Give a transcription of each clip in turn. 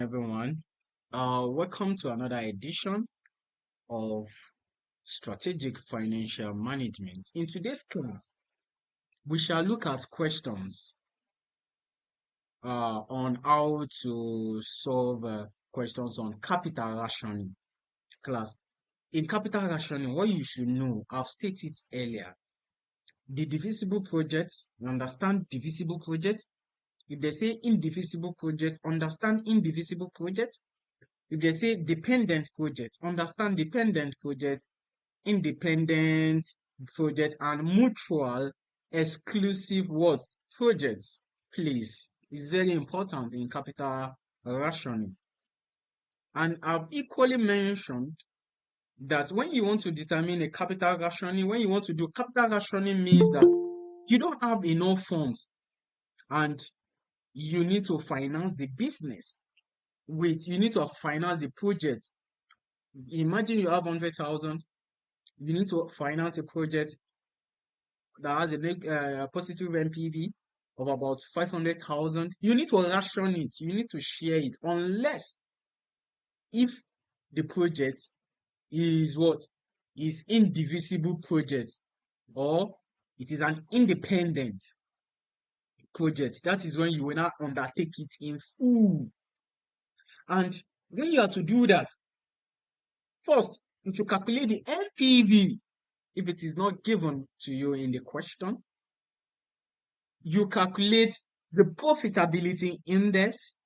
Everyone. Welcome to another edition of Strategic Financial Management. In today's class, we shall look at questions on how to solve questions on capital rationing. Class, in capital rationing, what you should know, I've stated earlier, the divisible projects, you understand divisible projects. If they say indivisible projects, understand indivisible projects. If they say dependent projects, understand dependent projects, independent project, and mutual exclusive what projects. Please, it's very important in capital rationing. And I've equally mentioned that when you want to determine a capital rationing, when you want to do capital rationing means that you don't have enough funds and you need to finance the business you need to finance the project. Imagine you have 100,000, you need to finance a project that has a positive NPV of about 500,000. You need to ration it. You need to share it unless if the project is what is indivisible project or it is an independent project. That is when you will not undertake it in full. And when you are to do that, first you should calculate the NPV if it is not given to you in the question. You calculate the profitability index.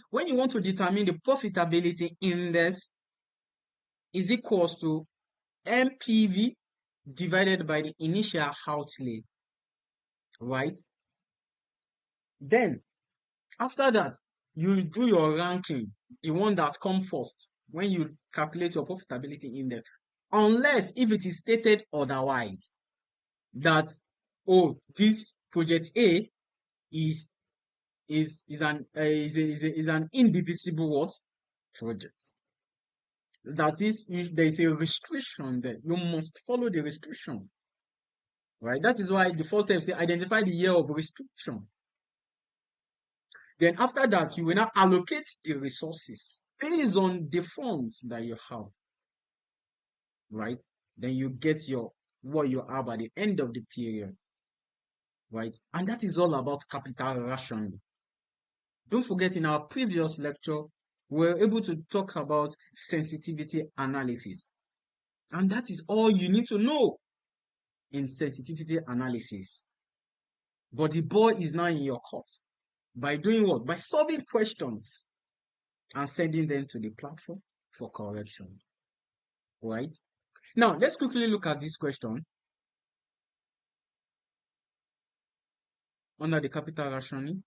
When you want to determine the profitability index is equals to NPV divided by the initial outlay, right? Then, after that, you do your ranking, the one that comes first when you calculate your profitability index. Unless if it is stated otherwise, that, oh, this project A is an indivisible what project. That is, if there is a restriction there, you must follow the restriction, right? That is why the first step is to identify the year of restriction. Then after that, you will now allocate the resources based on the funds that you have, right? Then you get what you have at the end of the period, right? And that is all about capital rationing. Don't forget, in our previous lecture, we were able to talk about sensitivity analysis. And that is all you need to know in sensitivity analysis. But the ball is now in your court. By doing what? By solving questions and sending them to the platform for correction. Right? Now, let's quickly look at this question under the capital rationing.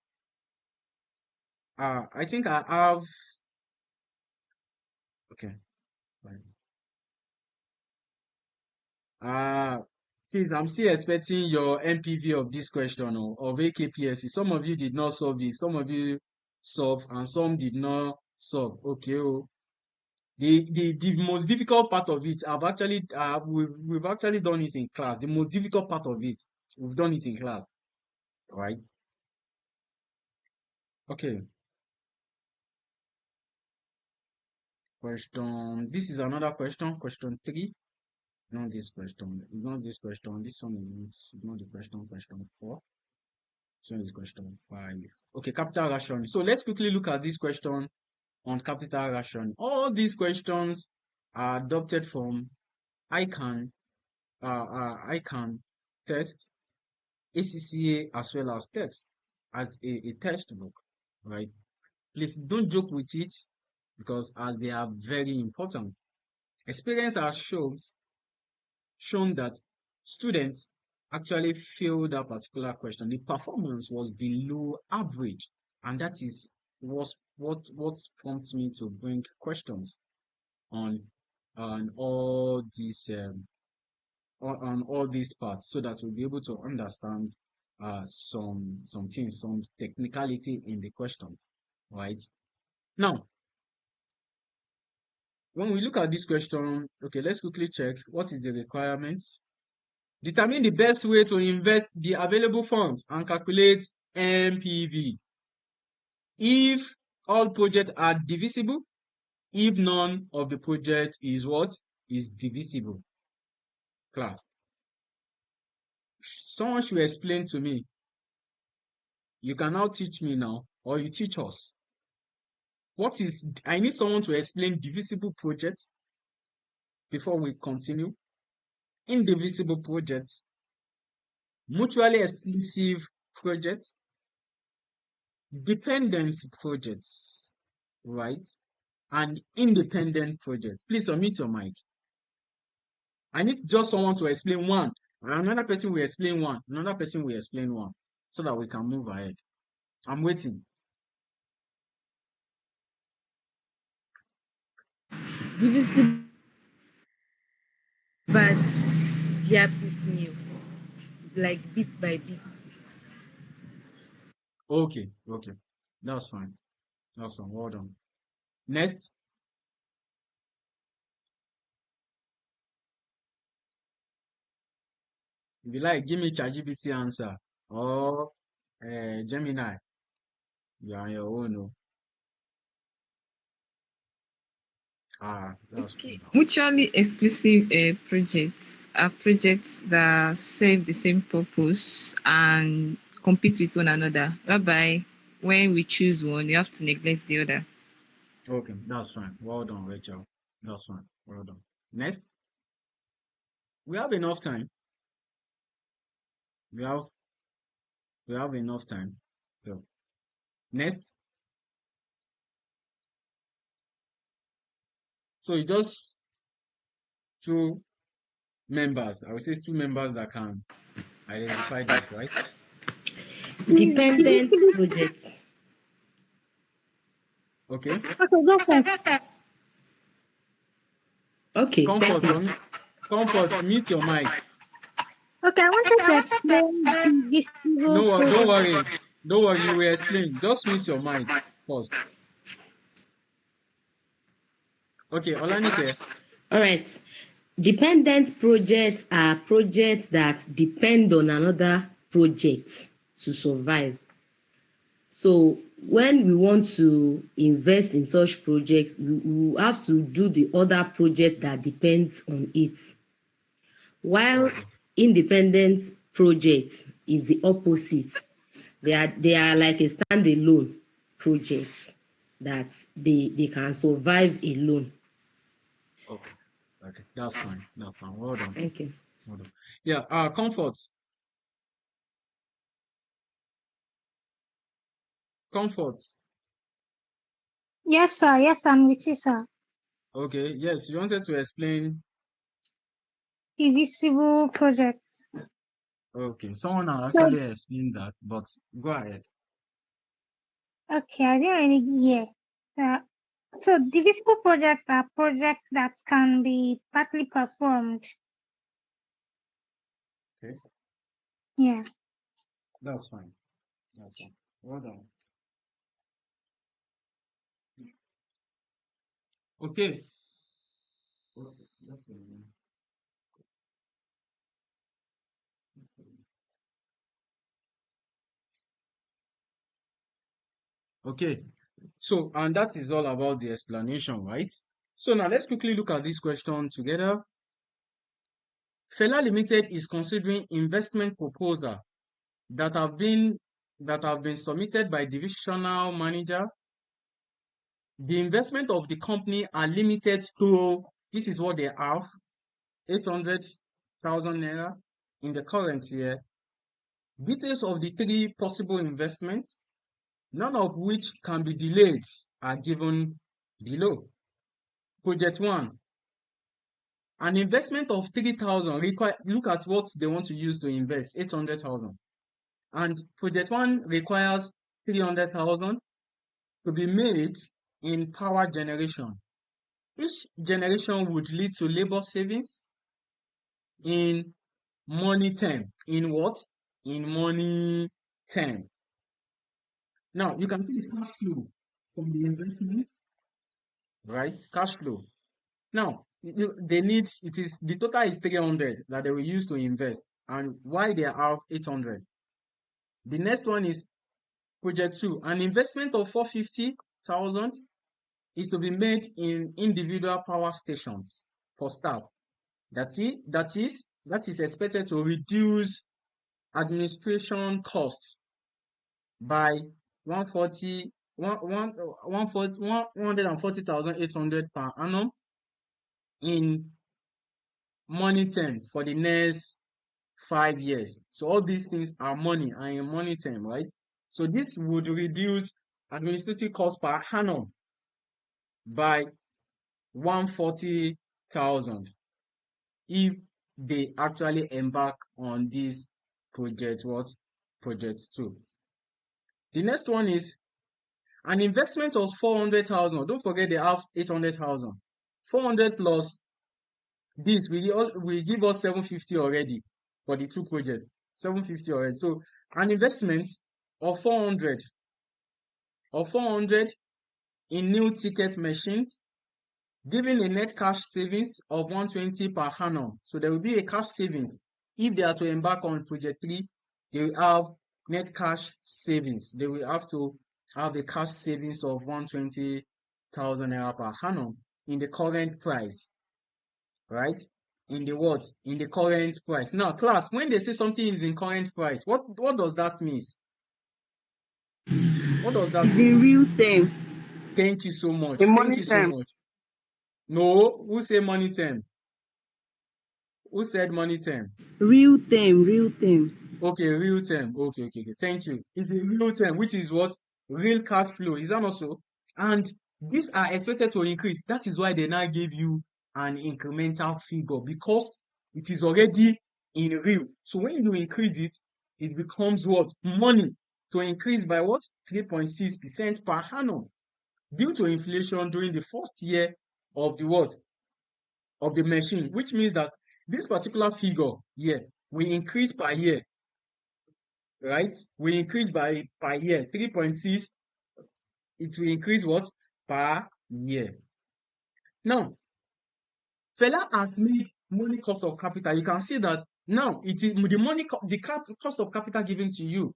I think I have. Okay. Right. Please, I'm still expecting your NPV of this question of AKPSC. Some of you did not solve it. Some of you solved and some did not solve. Okay. Oh. The most difficult part of it, we've actually done it in class. The most difficult part of it, we've done it in class. Right? Okay. Question. This is another question. Question 3. It's not this question. It's not this question. This one is not the question. Question 4. So is question 5. Okay, capital ration. So let's quickly look at this question on capital ration. All these questions are adopted from Ican, Ican test, ACCA as well as text as a textbook, right? Please don't joke with it because as they are very important. Experience has shown that students actually failed that particular question. The performance was below average, and that is what prompts me to bring questions on all these on all these parts so that we'll be able to understand some things, some technicality in the questions, right? Now, when we look at this question, okay, let's quickly check what is the requirements. Determine the best way to invest the available funds and calculate NPV. If All projects are divisible if none of the project is what? Is divisible. Class. Someone should explain to me. You can now teach me now, or you teach us. I need someone to explain divisible projects before we continue. Indivisible projects, mutually exclusive projects, dependent projects, right? And independent projects. Please unmute your mic. I need just someone to explain one. Another person will explain one. Another person will explain one. So that we can move ahead. I'm waiting. Divisible but via piecemeal, like bit by bit. Okay, okay. That's fine. That's fine. Well done. Next. If you like, give me ChatGPT answer. Or Gemini. You are on your own. Oh. That's Okay, fine. mutually exclusive projects are projects that serve the same purpose and compete with one another, whereby when we choose one, you have to neglect the other. Okay, that's fine. Well done, Rachel. That's fine. Well done. Next. We have enough time. We have we have enough time. So next. So it's just two members. I would say it's two members that can identify this, right? Dependent Divisible. project. Okay. Okay, go first. Okay, thank Comfort, you. comfort, mute your mic. Okay, I wanted to explain divisible No, don't project. worry. Don't worry, you will explain. Just mute your mic first. Okay, Olanike. All right. Dependent projects are projects that depend on another project to survive. So when we want to invest in such projects, we have to do the other project that depends on it. While Okay, independent projects is the opposite. They are like a standalone project that they can survive alone. okay, okay. That's fine. That's fine. Well done. Thank you. Well done. Yeah, comfort. Comfort. Yes, sir. Yes, I'm with you, sir. Okay, yes, you wanted to explain. Divisible projects. Okay, someone has So, actually explained that, but go ahead. okay, I didn't really hear. Uh, so, divisible projects are projects that can be partly performed. Okay, Yeah. that's fine. That's fine. Well done. Okay. Okay, just a minute. Okay, so and that is all about the explanation, right? So now let's quickly look at this question together. Fela Limited is considering investment proposal that have been submitted by divisional manager. The investment of the company are limited to, this is what they have, 800,000 naira in the current year. Details of the three possible investments, none of which can be delayed, are given below. Project 1, an investment of 3,000 require, look at what they want to use to invest, 800,000. And project 1 requires 300,000 to be made in power generation. Each generation would lead to labor savings in money term. In what? In money term. Now, you can see the cash flow from the investments, right? Cash flow. Now, they need, it is, the total is 300 that they will use to invest. And why they have 800? The next one is project 2, an investment of 450 400,000 is to be made in individual power stations for staff. That is expected to reduce administration costs by 140,800 per annum in money terms for the next 5 years. So all these things are money and in money term, right? So this would reduce administrative costs per annum by 140,000 if they actually embark on this project, project 2. The next one is an investment of 400,000. Don't forget they have 800,000. 400 plus this will give us 750 already for the 2 projects. 750 already. So an investment of 400 in new ticket machines, giving a net cash savings of 120 per annum. So there will be a cash savings. If they are to embark on project 3, they will have net cash savings. They will have to have a cash savings of 120,000 naira per annum in the current price, right? In the what? In the current price. Now, class, when they say something is in current price, what does that mean? What does that It's mean? in real term. Thank you so much. In Thank money you so term. much. No, who say money term? Who said money term? Real term, real term. Okay, real term. Okay. Thank you. It's a real term, which is what? Real cash flow. Is that not so? And these are expected to increase. That is why they now give you an incremental figure because it is already in real. So when you increase it, it becomes what? Money to increase by what? 3.6% per annum due to inflation during the first year of the what? Of the machine, which means that this particular figure here will increase per year, right? We increase by per year 3.6. It will increase what? Per year. Now, Fela has made money cost of capital. You can see that now it is the cost of capital given to you.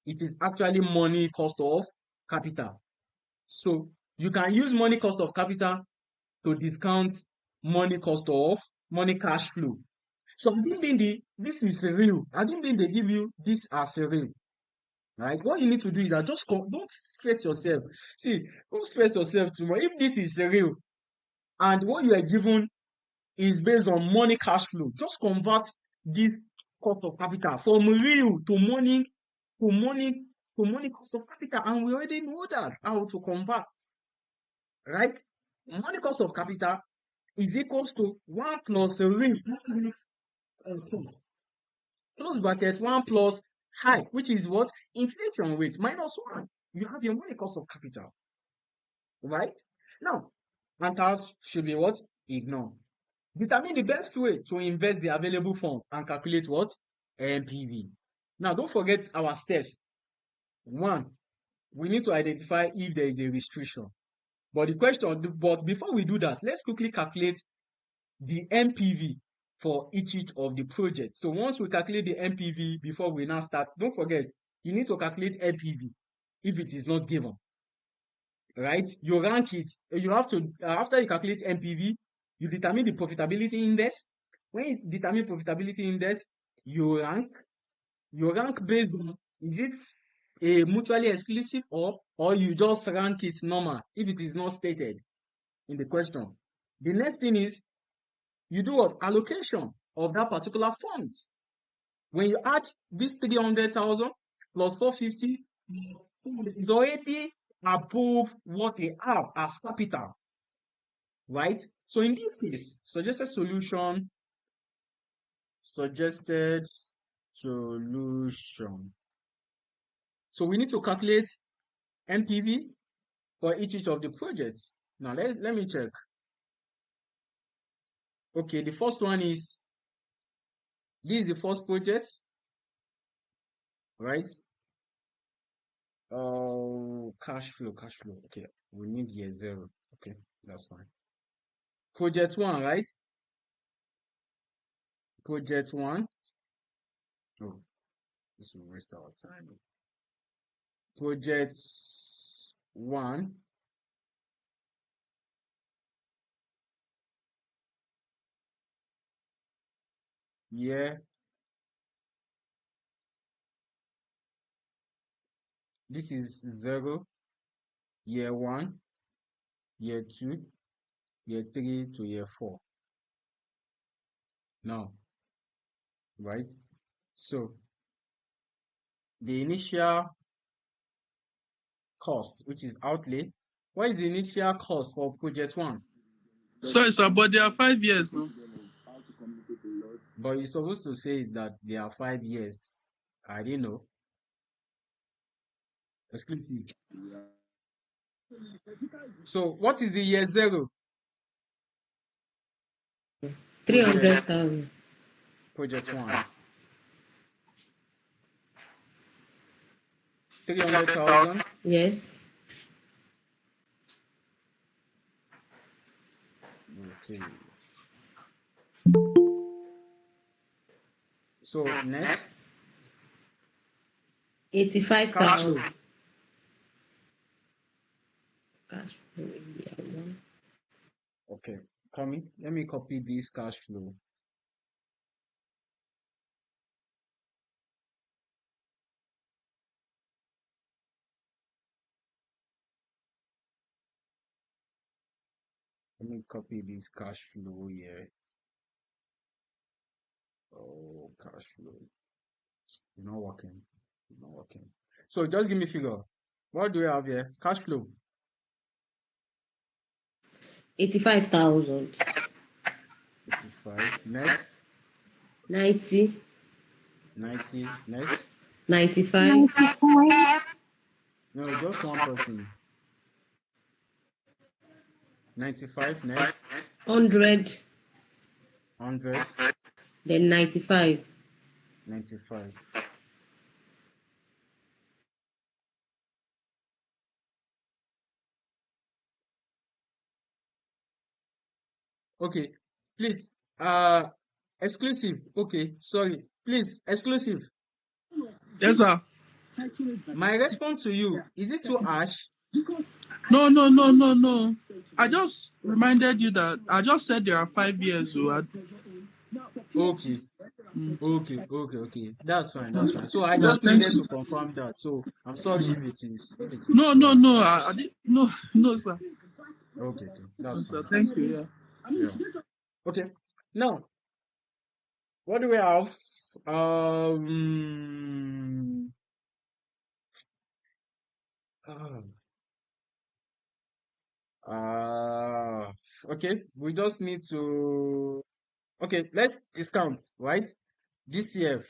It is actually money cost of capital. So you can use money cost of capital to discount money cash flow. So I didn't mean this is real. I didn't mean they give you this as a real. Right? What you need to do is that don't stress yourself. See, don't stress yourself too much. If this is real and what you are given is based on money cash flow, just convert this cost of capital from real to money to money to money cost of capital, and we already know that how to convert. Right? Money cost of capital is equals to 1 plus real close bracket 1 plus high, which is what? Inflation rate minus 1. You have your money cost of capital, right? Now, anchors should be what? Ignore. Determine the best way to invest the available funds and calculate what? NPV. Now, don't forget our steps. 1, we need to identify if there is a restriction. But before we do that, let's quickly calculate the NPV for each of the projects. So once we calculate the NPV before we now start, don't forget, you need to calculate NPV if it is not given, right? You rank it. You have to, after you calculate NPV, you determine the profitability index. When you determine profitability index, you rank based on, is it a mutually exclusive or you just rank it normal if it is not stated in the question. The next thing is you do what? Allocation of that particular fund. When you add this 300,000 plus 450 plus 400, is already above what they have as capital, right? So in this case, suggested solution. So we need to calculate NPV for each of the projects. Now let me check. Okay, the first one is, this is the first project, right? Cash flow. Okay, we need year 0. Okay, that's fine. Project 1, right? Project 1. Oh, this will waste our time. Project 1 year. This is 0, year 1, year 2, year 3 to year 4. Now, right? So the initial cost, which is outlay. What is the initial cost for project 1? Sorry, sir, but there are 5 years now. But you're supposed to say that there are 5 years. I didn't know. Exclusive. So what is the year 0? 300,000. Project 1. 300,000. Yes. Okay. So next, 85,000. Cash flow, year 1. okay, coming. Let me copy this cash flow. Let me copy this cash flow here. Oh, cash flow. It's not working. It's not working. So just give me figure. What do we have here? Cash flow. 85,000. 85. Next. 90. 90. Next. 95. 95. No, just one person. 95. Next. 100. 100. Then 95. 95. Okay. Please. Exclusive. Okay. Sorry. Please. Exclusive. Yes, sir. My response to you, is it too harsh? No. I just reminded you that I just said there are 5 years. So Okay. Okay. That's fine. That's fine. So I yeah, just thank needed to you. confirm that. So I'm sorry if it is No, too harsh. I did no, sir. Okay. That's No, sir. fine. Thank you. Yeah. Yeah. Okay. Now, what do we have? Uh, uh, okay. We just need to. Okay. Let's discount, right? DCF.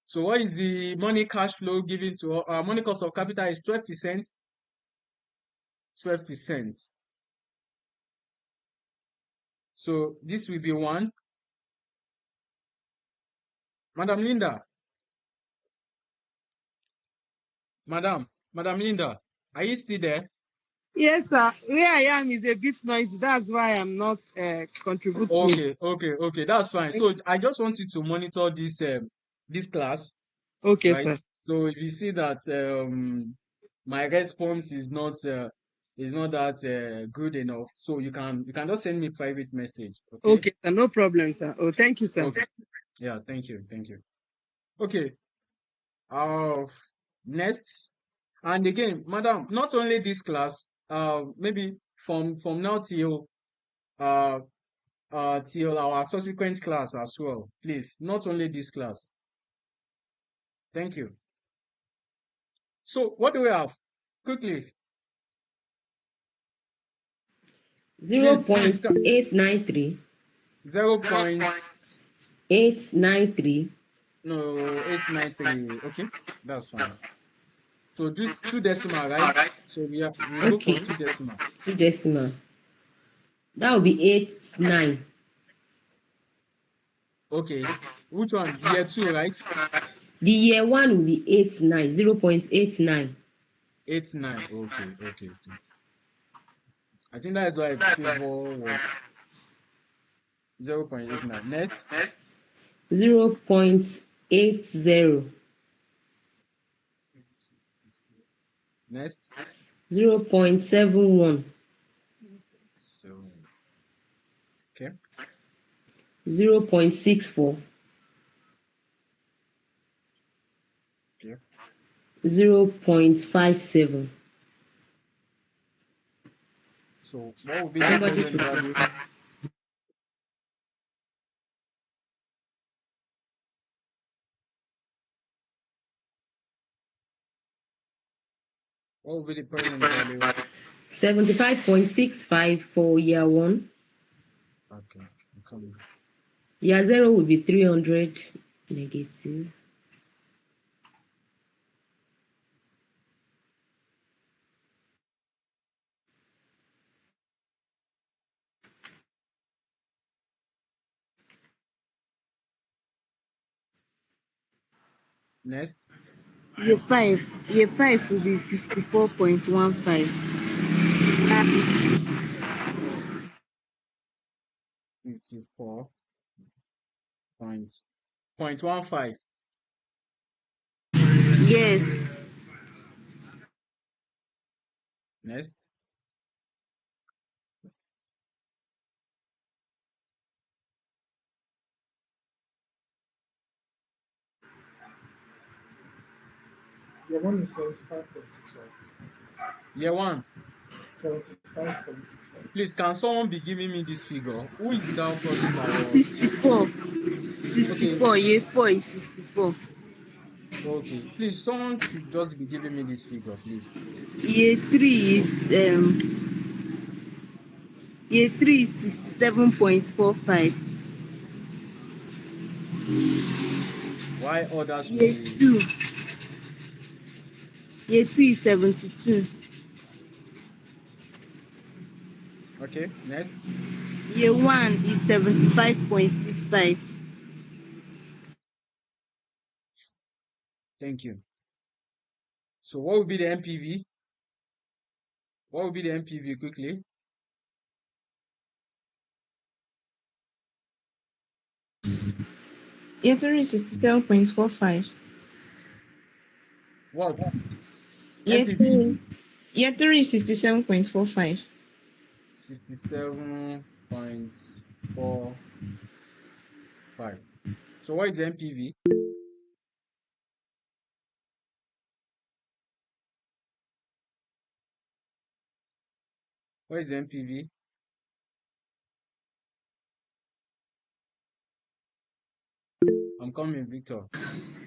So what is the money cash flow given to money cost of capital is 12%. 12%. So this will be 1. Madam Linda. Madam Linda, are you still there? Yes, sir. Where I am is a bit noisy. That's why I'm not contributing. Okay. That's fine. So I just want you to monitor this class, Okay, right? sir. So if you see that my response is not that good enough, so you can just send me private message, okay? Okay, sir. No problem, sir. Oh, thank you, sir. Okay. Yeah, thank you. Okay. Next. And again, madam, not only this class, maybe from now uh till our subsequent class as well, please. Not only this class. Thank you. So what do we have? Quickly, please. 0.893. 0. 893. No, 893. Okay, that's fine. So do 2 decimal, right? So we go for Okay. 2 decimal. 2 decimal. That will be 89. Okay, which one? Year 2, right? The year 1 will be 89. 0.89. 89. Okay. I think that is why favor was 0.89. Next. 0.80. Next. 0.71. So, okay. 0.64, Okay. 0.57. So what will be the Somebody present should value? What will be the present value? 75.65 for year one. Okay. I'm coming. Year zero will be 300 negative. Next. Year five will be 54.15. 54.15. Yes. Next. Your one is 75.65. Year one. 75.65. Please, can someone be giving me this figure? Who is that person that was 64. okay? 64. Year four is 64. Okay. Please, someone should just be giving me this figure, please. Year three is 67.45. Why others will Year be two. Year two is 72. okay? Next. Year one is 75.65. Thank you. So what will be the MPV? What will be the MPV quickly? Year three is 67.45. What? Year MPV three. Year three is 67.45. 67.45. So what is the MPV? What is the MPV? I'm coming, Victor.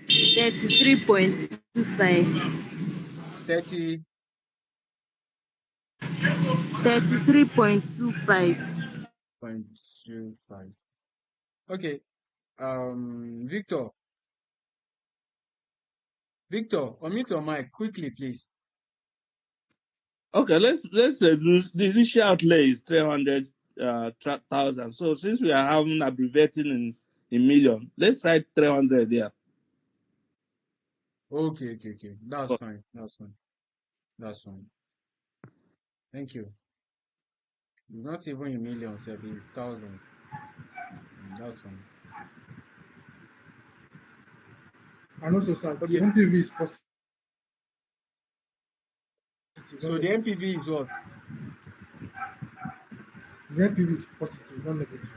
33.25. 30. 33.25. 0.25. Okay. Victor. Victor, unmute your mic quickly, please. Okay, let's reduce the initial outlay is 300,000. So since we are having abbreviating in million, let's write 300 there. Okay. That's fine. That's fine. That's fine. Thank you. It's not even in millions, it's thousand. That's fine. And also, sir, the Okay. MPV is positive, not So the negative. MPV is what? The MPV is positive, not negative.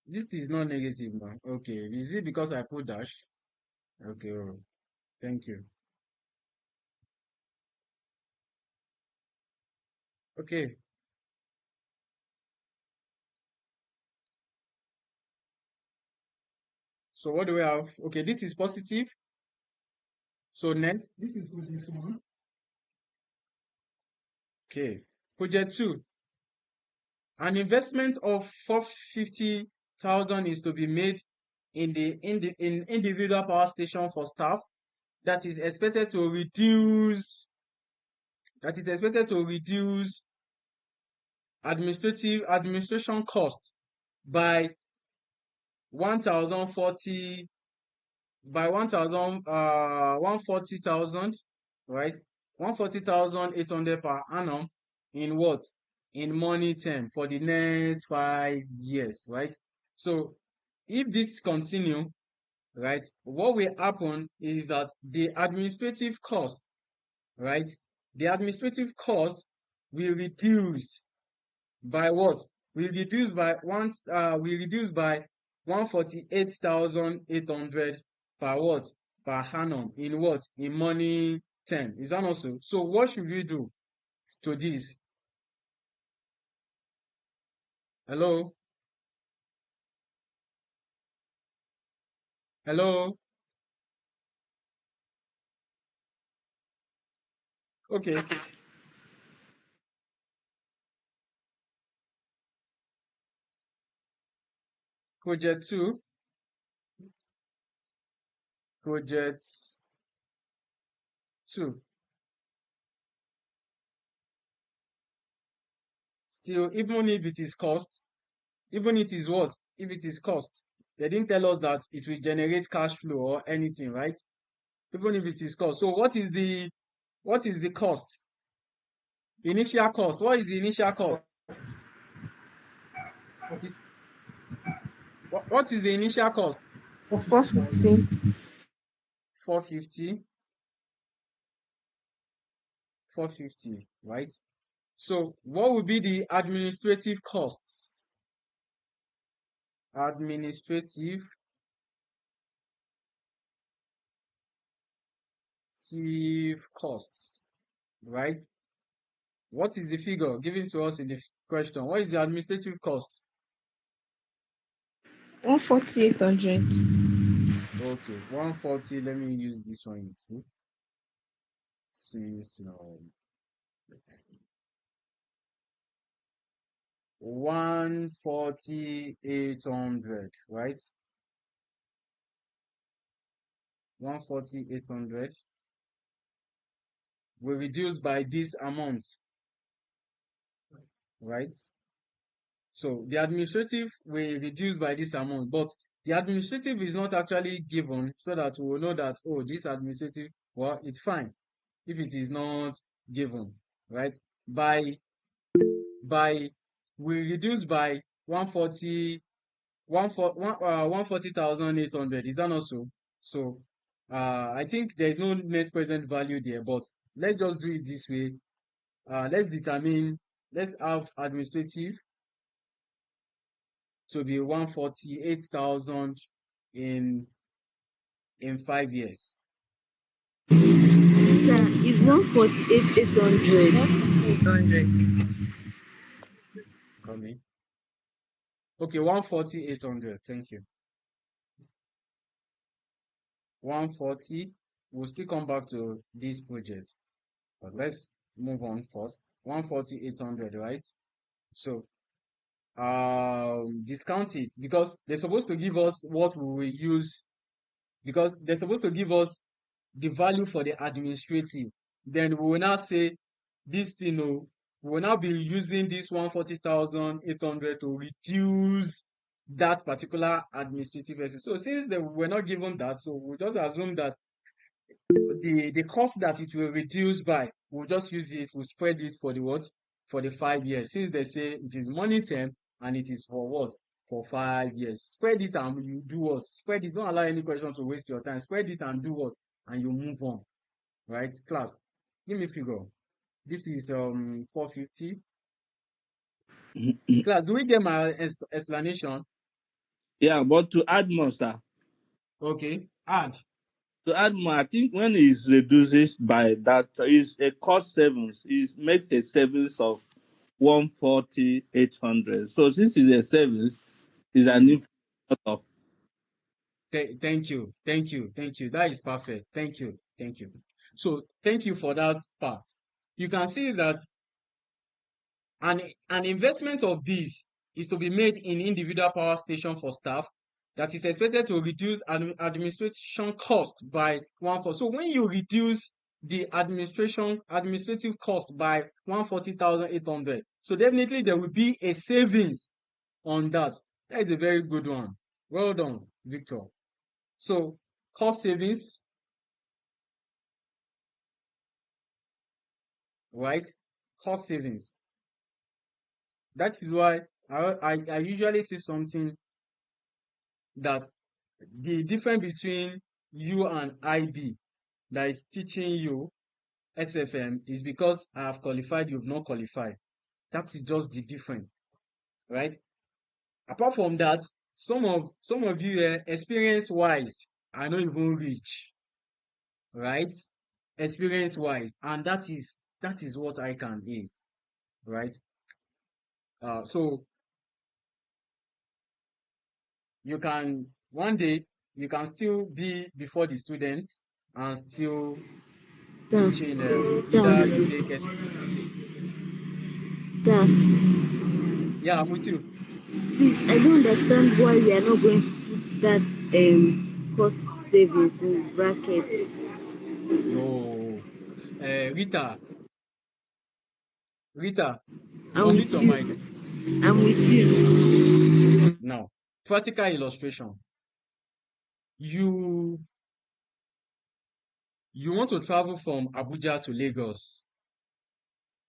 This is not negative now. Okay. Is it because I put dash? Okay. Thank you. Okay. So what do we have? Okay, this is positive. So next, this is project one. Okay. Project two. An investment of 450,000 is to be made in individual power station for staff that is expected to reduce administration costs by 1,040 by 140,000, right? 140,800 per annum in what? In money term for the next 5 years, right? So if this continue, right, what will happen is that the administrative cost, right? The administrative cost will reduce by what? we reduce by 148,800 per what? Per annum in what? In money term. Is that not so? So what should we do to this? Hello? Hello? Okay. Project 2. Project 2. Still, even if it is cost, even it is what? If it is cost, they didn't tell us that it will generate cash flow or anything, right? Even if it is cost. So what is the cost? Initial cost. What is the initial cost? It- what is the initial cost? 450. 450, 450, right? So what would be the administrative costs? Administrative costs, right? What is the figure given to us in the question? What is the administrative cost? 14800. Okay, 140. Let me use this one. Since 140,800, right? 140,800 will reduce by this amount, right? So the administrative will reduce by this amount, but the administrative is not actually given so that we will know that, oh, this administrative, well, it's fine if it is not given, right? By we reduce by 140, 140,800. Is that not so? So I think there is no net present value there, but let's just do it this way. Let's have administrative to be 148,000 in 5 years. Sir, it's 148,800. 800. Coming. Okay, 140,800. Thank you. 140. We'll still come back to this project, but let's move on first. 140,800, right? So discount it because they're supposed to give us what we will use, because they're supposed to give us the value for the administrative. Then we will now say this thing, oh, we will now be using this 140,800 to reduce that particular administrative expense. So since they were not given that, so we'll just assume that the cost that it will reduce by, we'll just use it, we'll spread it for the what? For the 5 years. Since they say it is money term and it is for what? For 5 years. Spread it and you do what? Spread it. Don't allow any question to waste your time. Spread it and do what? And you move on. Right? Class, give me figure. This is 450. Class, do we get my explanation? Yeah, but to add more, sir. Okay. Add. To add more, I think when it reduces by that is a cost savings. It makes a savings of 140,800. So since it's a savings, is an Mm. inflation of. Thank you. Thank you. Thank you. That is perfect. Thank you. Thank you. So thank you for that part. You can see that an investment of this is to be made in individual power station for staff that is expected to reduce administration cost by 1/4. So when you reduce the administrative cost by 140,800, so definitely there will be a savings on that. That is a very good one. Well done, Victor. So cost savings, right? Cost savings. That is why I usually say something that the difference between you and IB that is teaching you SFM is because I have qualified, you've not qualified. That is just the difference. right? Apart from that, some of you experience wise are not even rich, right? Experience wise, and that is what Ican is, right? So you can one day you can still be before the students and still Sir, teaching either you sir, take sir, yeah, I'm with you. please, I don't understand why we are not going to put that cost savings in bracket. No, Rita, Rita, I'm unmute with your mic you. I'm with you. now. Practical illustration. You you want to travel from Abuja to Lagos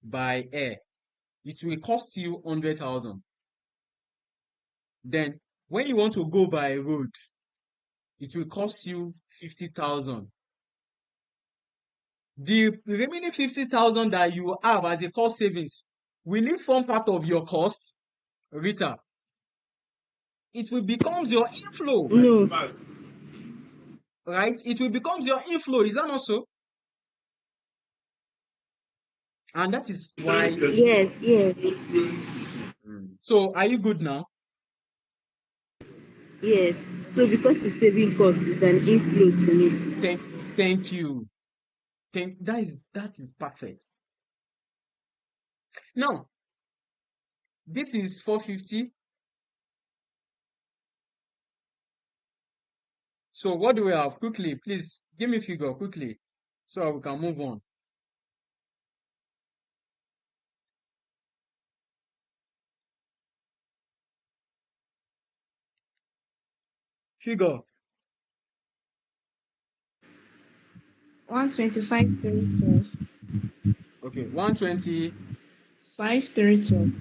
by air. It will cost you 100,000. Then when you want to go by road, it will cost you 50,000. The remaining 50,000 that you have as a cost savings, will it form part of your cost, Rita? It will become your inflow, No. right? It will become your inflow. Is that not so? And that is why. Yes, yes, So are you good now? yes. So because it's saving cost, it's an inflow to me. Thank, thank you. That is perfect. Now, this is 450. So what do we have? Quickly, please give me figure quickly so we can move on. Figure. 125, 312. Okay, 120, 5, 312.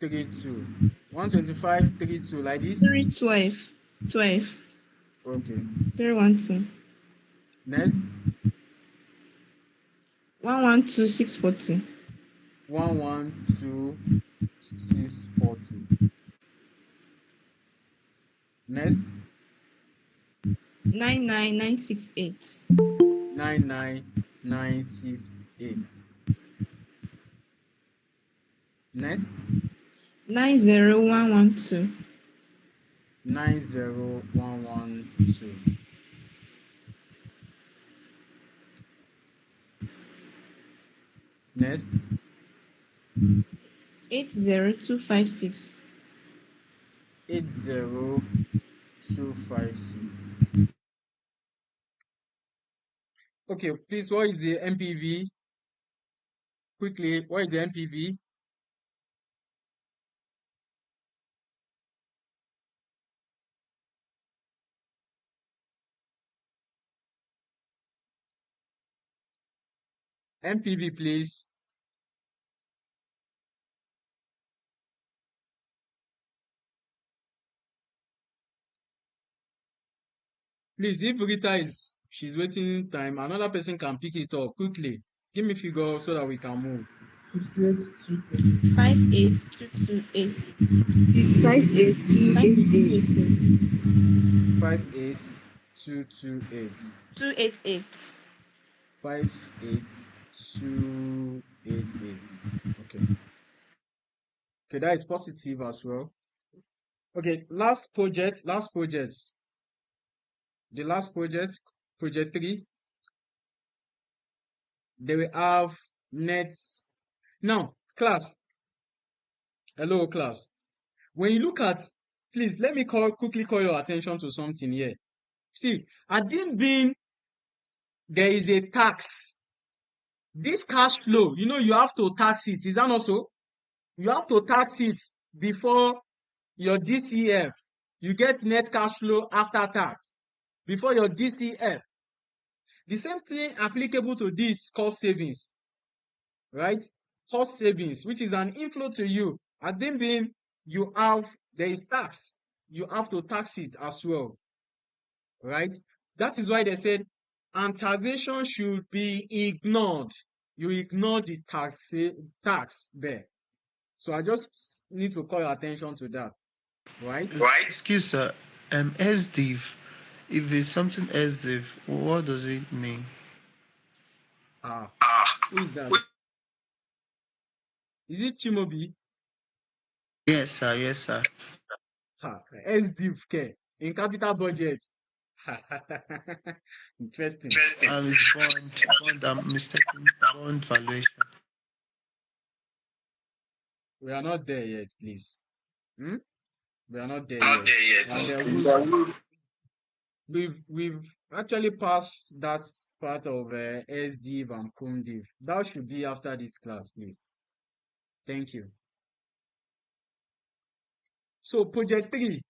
32. 125, 32, like this. 312. 12. Okay. 312. Next, 112, 640. 112, 640. Next, 99968. 99968. Next, 90112. 90112. Next, 80256. 80256. Okay, please, what is the MPV? Quickly, what is the MPV? MPV, please. Please, if Rita she's waiting time, another person can pick it up quickly. Give me figure so that we can move. 58, 58228. 58288. 58228. 288. 58288. Okay. Okay, that is positive as well. Okay, last project. The last project, project 3, they will have nets. Now, class, hello class. When you look at, please let me quickly call your attention to something here. See, at this being, there is a tax. This cash flow, you have to tax it. Is that not so? You have to tax it before your DCF. You get net cash flow after tax before your DCF. The same thing applicable to this cost savings, right? Cost savings, which is an inflow to you. At them being, there is tax. You have to tax it as well, right? That is why they said, and taxation should be ignored. You ignore the tax there. So I just need to call your attention to that, right? Excuse sir, SDiv. If it's something SDiv, what does it mean? Who is that? Is it Chimobi? Yes sir, yes sir. SDiv care in capital budget. Interesting. It's bond, I'm mistaken, bond valuation. We are not there yet, please. We are not there yet. And we've actually passed that part of SDiv and CumDiv. That should be after this class, please. Thank you. So project 3.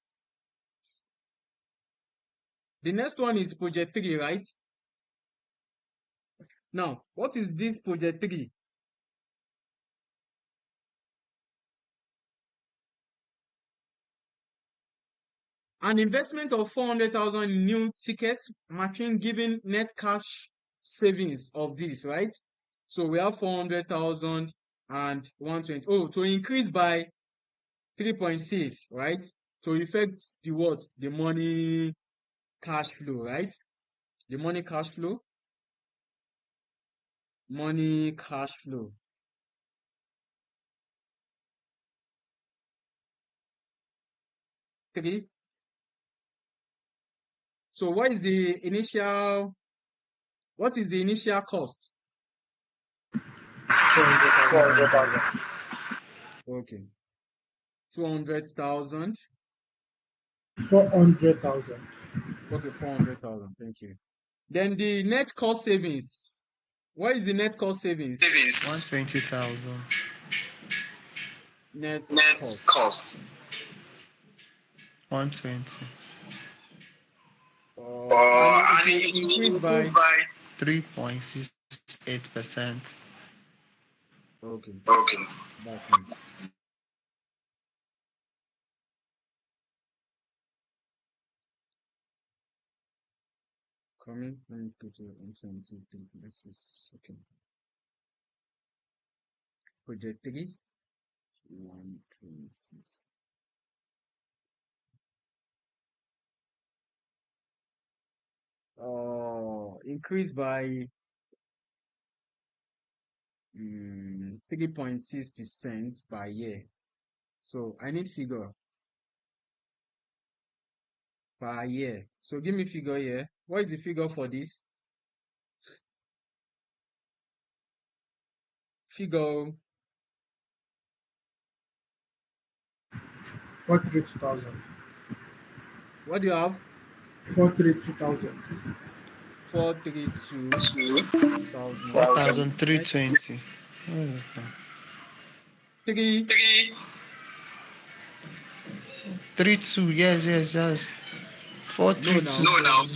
The next one is project 3, right? Now, what is this project 3? An investment of 400,000 in new ticket machine giving net cash savings of this, right? So we have 400,000 and 120. Oh, to increase by 3.6, right? To affect the what? The money cash flow, right? The money cash flow. Money cash flow. 3. So what is the initial cost? 400,000. Okay. 200,000. 400,000. Okay, 400,000. Thank you. Then the net cost savings. What is the net cost savings? 120,000. Net cost. 120. And it will increase by 3.68%. Okay. That's nice. Coming. Let me go to 120. This is okay. Project 3. 120. Increase by 3.6% per year. So I need figure per year. So give me figure here. What is the figure for this? Figure 432,000. what do you have? 432,000. 432,000. 4,320. 32. Yes. 432. No, now.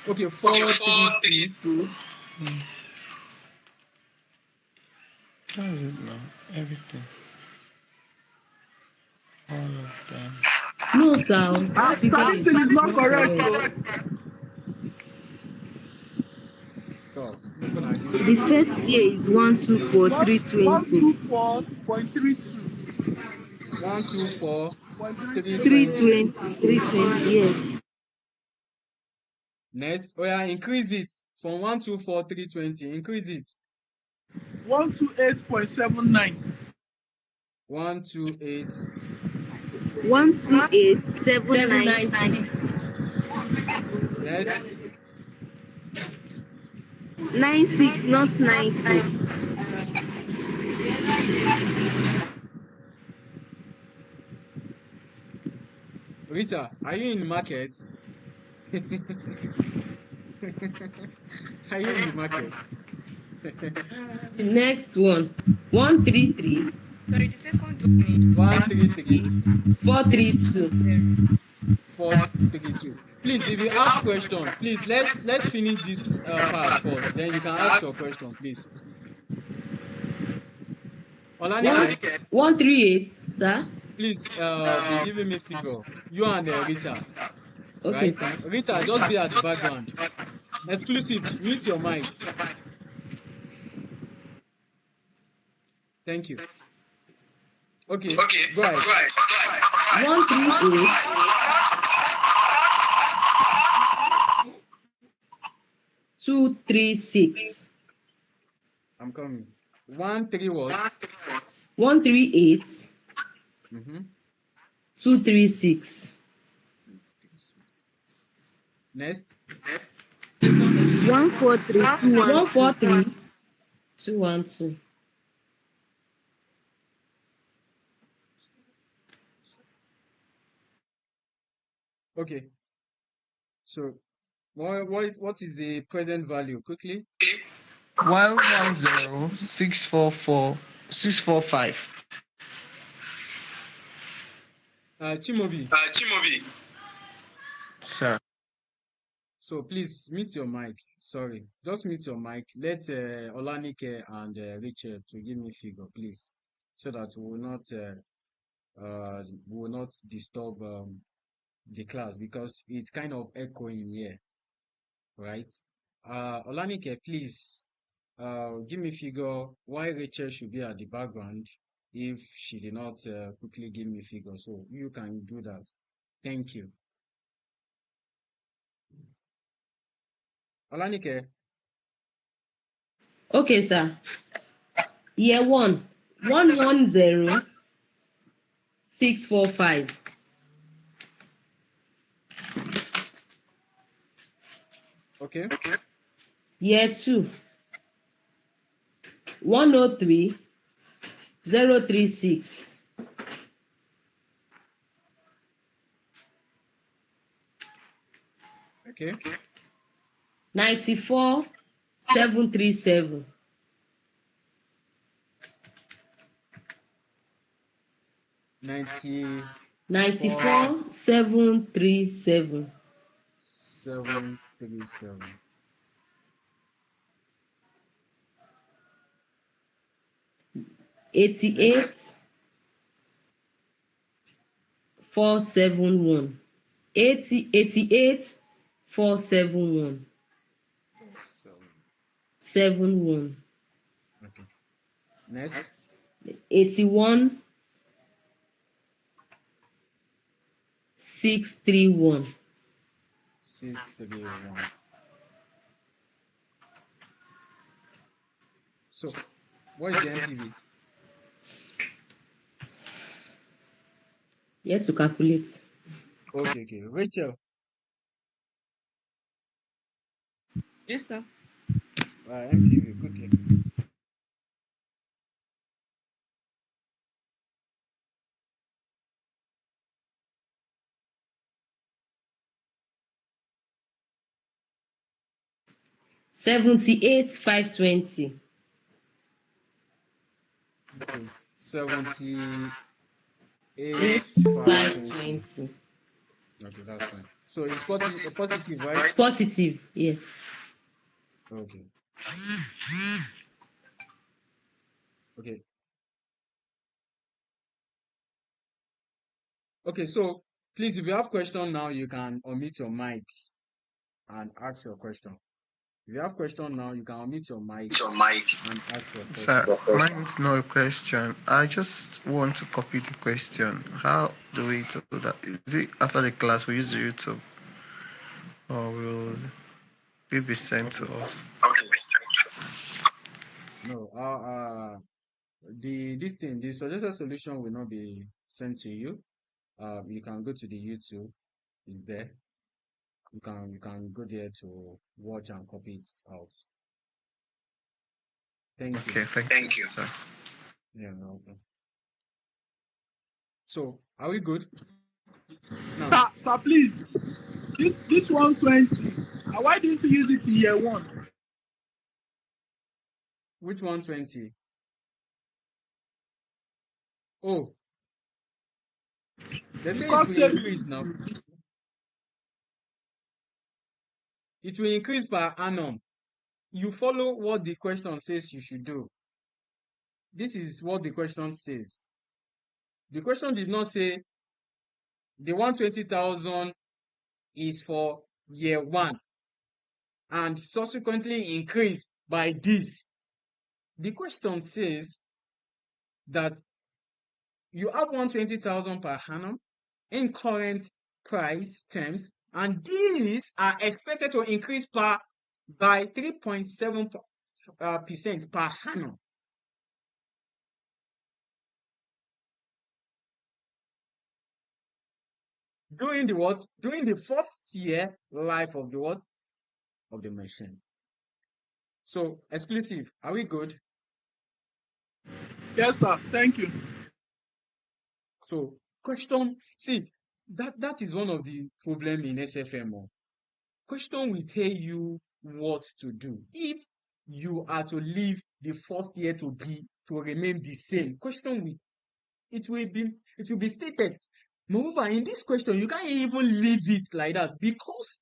Okay, 432. How is it now? Everything. All of them. No, sir. That figure Something is not correct. So, look on ID. The first year is 124,320. 124.32. 124,320. 320, yes. Next, increase it from 124,320. Increase it. 128.79. 128. 128,796. Next, 96, not 90. Rita, are you in the market? Are you in the market? The next one, 133. Sorry, the second one is 133. 432. 432. Please, if you have question, please let's finish this part first. Then you can ask your question, please. Olanike, 138, sir. please be giving me figure. You and Rita, Okay, right? sir. Rita, just be at the background. Exclusive, mute your mic. Thank you. Okay, go ahead. 138 236. I'm coming. 1 3 what? 138 Mm-hmm. 236. Next. 143,212. 143,212. Okay. So what is the present value? Quickly. 110,644,645. Chimobi. Sir. So please mute your mic. Sorry, just mute your mic. Let Olanike and Rachel to give me figure, please, so that we will not disturb the class because it's kind of echoing here, right? Olanike, please give me figure why Rachel should be at the background if she did not quickly give me figure. So you can do that. Thank you. Olanike. Okay, sir. Year 1, 110,645. Okay. Year 2, 103,036. Okay. 94,737. 94 94,737. 737. 88, Next. 471. 88, 471. 47. 71. Okay. Next. 81, 631. 631. So, what is the MPV? You have to calculate. Okay. Rachel, Yes, sir. MPV, quickly. $78,520. 78, Five 520. twenty. Okay, that's fine. So, it's positive, right? Positive, yes. Okay. Okay. Okay, so, please, if you have question now, you can unmute your mic and ask your question. If you have question now, you can unmute your mic and ask your Sir, question. mine is not a question. I just want to copy the question. How do we do that? Is it after the class we use the YouTube or will it be sent to Okay. us? No, the suggested solution will not be sent to you. You can go to the YouTube. It's there. You can go there to watch and copy it out. Thank you. Okay, thank you, sir. Yeah, no, okay. So, are we good? Now, Sir, please. This 120. Why didn't you use it in year 1? which 120? Oh, they say it Because will say increase now. It will increase per annum. You follow what the question says you should do. This is what the question says. The question did not say the 120,000 is for year 1 and subsequently increase by this. The question says that you have 120,000 per annum in current price terms, and these are expected to increase by 3.7% per annum. During the what? During the first year life of the what? Of the machine. So exclusive, are we good? Yes, sir. Thank you. So question, see, that is one of the problem in SFMO. Question will tell you what to do. If you are to leave the first year to remain the same, it will be stated. Moreover, in this question, you can't even leave it like that because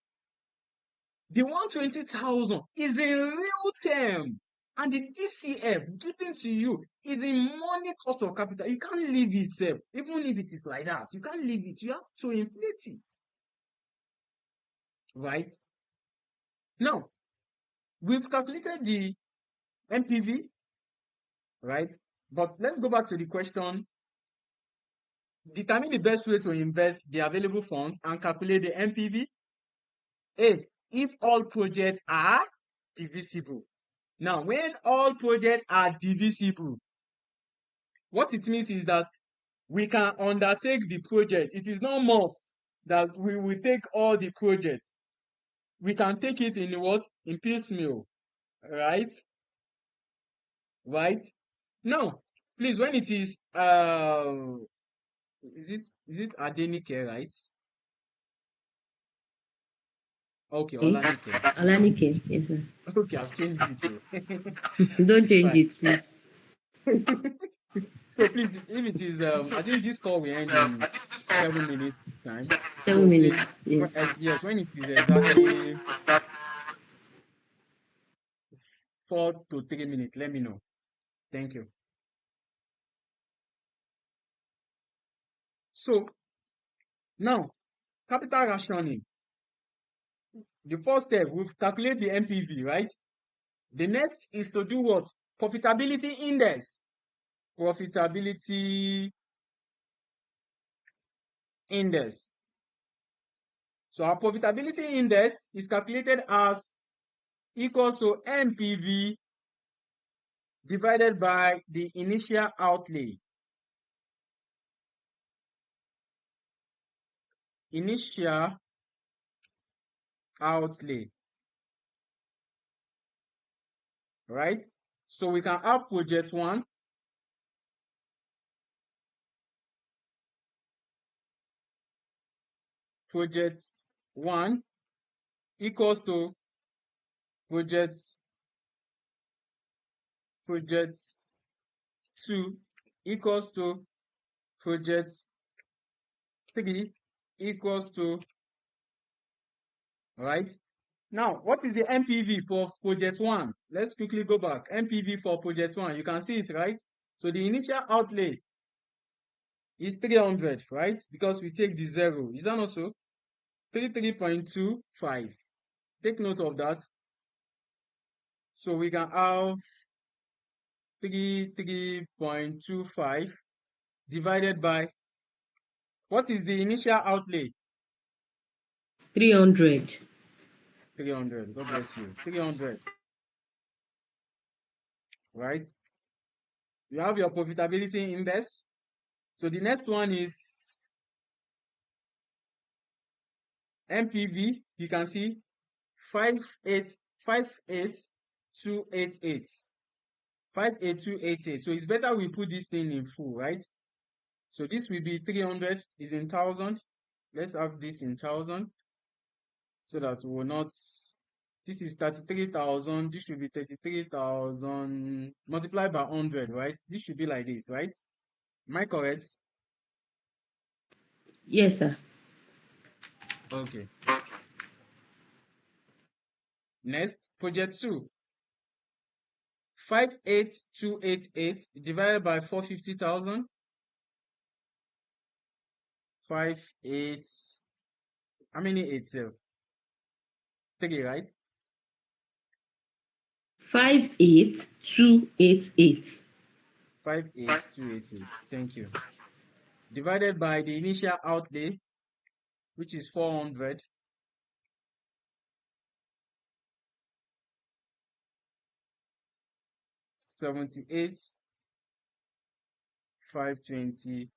the 120,000 is in real term, and the DCF given to you is in money cost of capital. You can't leave it, sef. Even if it is like that, you can't leave it. You have to inflate it. Right? Now, we've calculated the NPV, right? But let's go back to the question. Determine the best way to invest the available funds and calculate the NPV. A, if all projects are divisible. Now, when all projects are divisible, what it means is that we can undertake the project. It is not must that we will take all the projects. We can take it in what? In piecemeal, right? Right? Now, please, when it is is it Adenike, right? Okay, Olanike. Olanike, yes, sir. Okay, I've changed it too. Don't It's change fine. it, please. So please, if it is I think this call will end in 7 minutes time. 7 minutes, Please, yes. yes, when it is exactly 4 to 3 minutes, let me know. Thank you. So now, capital rationing. The first step, we've calculated the NPV, right? The next is to do what? Profitability index. Profitability index. So our profitability index is calculated as equals to NPV divided by the initial outlay. Initial outlay. Right? So we can have project 1. Project 1 equals to project 2 equals to project 3 equals to, right? Now, what is the NPV for project 1? Let's quickly go back. NPV for project 1, you can see it, right? So the initial outlay is 300, right? Because we take the 0. Is that not so? 33.25. Take note of that. So we can have 33.25 divided by, what is the initial outlay? 300. 300. God bless you. 300. Right? You have your profitability index. So the next one is NPV. You can see 58288. 58288. So it's better we put this thing in full, right? So this will be 300 is in 1,000. Let's have this in 1,000 so that we will not. This is 33,000. This should be 33,000 multiplied by 100, right? This should be like this, right? Am I correct? Yes, sir. Okay. Next, project 2. 58288 divided by 450,000. 58. How many 8? 3, right? 58288. 58288. Thank you. divided by the initial outlay, which is 400. $78,520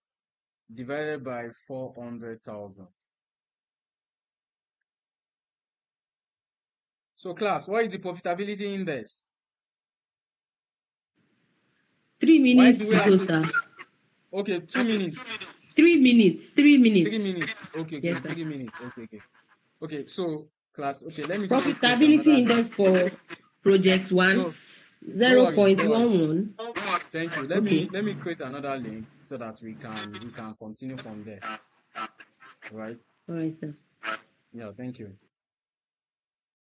divided by 400,000. So class, what is the profitability index? 3 Why minutes do to we have go, to? sir. Okay, 2 minutes. 3 minutes. 3 minutes. 3 minutes. Okay, Yes, sir. 3 minutes. Okay. Okay, so class, okay, let me still create Profitability another link. index for project 1, No, don't worry. 0.11. Thank you. Okay. Let me create another link so that we can continue from there. Right? All right, sir. Yeah, thank you.